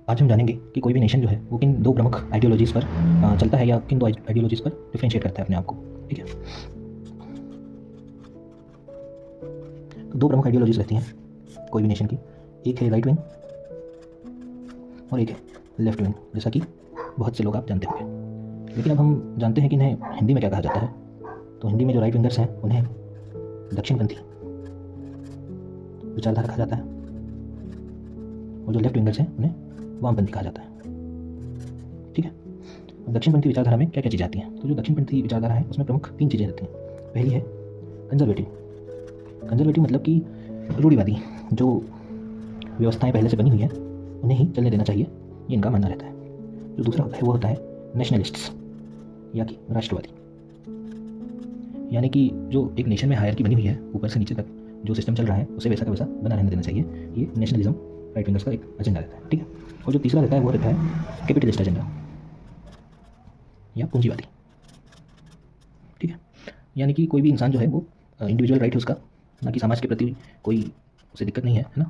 आज हम जानेंगे कि कोई भी नेशन जो है वो किन दो प्रमुख आइडियोलॉजीज़ पर चलता है या किन दो आइडियोलॉजीज़ पर डिफरेंशिएट करता है अपने आप को। ठीक है, तो दो प्रमुख आइडियोलॉजीज़ रहती हैं कोई भी नेशन की। एक है राइट विंग और एक है लेफ्ट विंग, जैसा कि बहुत से लोग आप जानते होंगे। लेकिन अब हम जानते हैं कि इन्हें हिंदी में क्या कहा जाता है। तो हिंदी में जो राइट विंगर्स हैं उन्हें दक्षिणपंथी विचारधारा कहा जाता है और जो लेफ्ट विंगर्स हैं उन्हें वामपंथी कहा जाता है। ठीक है, अब दक्षिणपंथी विचारधारा में क्या क्या चीज़ें आती हैं। तो जो दक्षिणपंथी विचारधारा है उसमें प्रमुख तीन चीज़ें रहती हैं। पहली है कंजर्वेटिव। कंजर्वेटिव मतलब कि रूढ़िवादी, जो व्यवस्थाएं पहले से बनी हुई हैं उन्हें ही चलने देना चाहिए, ये इनका मानना रहता है। जो दूसरा होता है वो होता है नेशनलिस्ट्स या कि राष्ट्रवादी, यानी कि जो एक नेशन में हायरकी बनी हुई है ऊपर से नीचे तक जो सिस्टम चल रहा है उसे वैसा का वैसा बना रहने देना चाहिए। ये नेशनलिज्म राइट विंगर्स का एक एजेंडा रहता है। ठीक है, और जो तीसरा रहता है वो रहता है कैपिटलिस्ट एजेंडा या पूंजीवादी। ठीक है, यानी कि कोई भी इंसान जो है वो इंडिविजुअल राइट है उसका, ना कि समाज के प्रति कोई उसे दिक्कत नहीं है, है ना।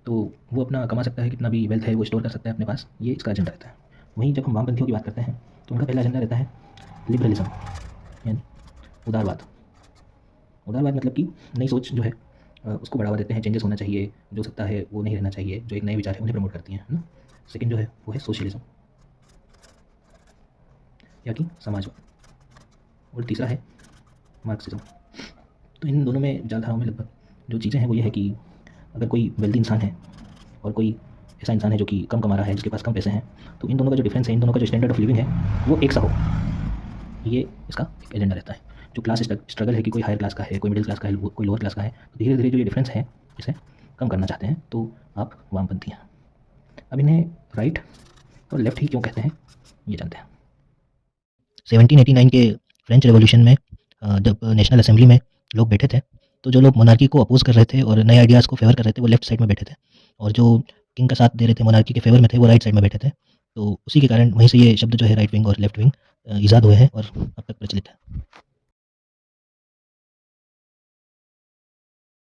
तो वो अपना कमा सकता है, कितना भी वेल्थ है वो स्टोर कर सकता है अपने पास, ये इसका एजेंडा रहता है। वहीं जब हम वामपंथियों की बात करते हैं तो उनका पहला एजेंडा रहता है लिबरलिज्म यानी उदारवाद। उदारवाद मतलब कि नई सोच जो है उसको बढ़ावा देते हैं, चेंजेस होना चाहिए, जो सत्ता है वो नहीं रहना चाहिए, जो एक नए विचार है उन्हें प्रमोट करती हैं, है ना। सेकंड जो है वो है सोशलिज्म या कि समाजवाद, और तीसरा है मार्क्सिज्म। तो इन दोनों में विचारधाराओं में लगभग जो चीज़ें हैं वो ये है कि अगर कोई वेल्दी इंसान है और कोई ऐसा इंसान है जो कि कम कमा रहा है, जिसके पास कम पैसे हैं, तो इन दोनों का जो डिफरेंस है, इन दोनों का जो स्टैंडर्ड ऑफ लिविंग है वो एक सा हो, ये इसका एक एजेंडा रहता है। जो क्लास स्ट्रगल है कि कोई हायर क्लास का है, कोई मिडिल क्लास का है, कोई लोअर क्लास का है, तो धीरे धीरे जो ये डिफरेंस है इसे कम करना चाहते हैं, तो आप वामपंथी हैं। अब इन्हें राइट और लेफ्ट ही क्यों कहते हैं ये जानते हैं। 1789 के फ्रेंच रेवोल्यूशन में जब नेशनल असेंबली में लोग बैठे थे, तो जो लोग मोनार्की को अपोज कर रहे थे और नए आइडियाज़ को फेवर कर रहे थे वो लेफ्ट साइड में बैठे थे, और जो किंग का साथ दे रहे थे, मोनार्की के फेवर में थे, वो राइट साइड में बैठे थे। तो उसी के कारण वहीं से ये शब्द जो है राइट विंग और लेफ्ट विंग ईजाद हुए हैं और अब तक प्रचलित है।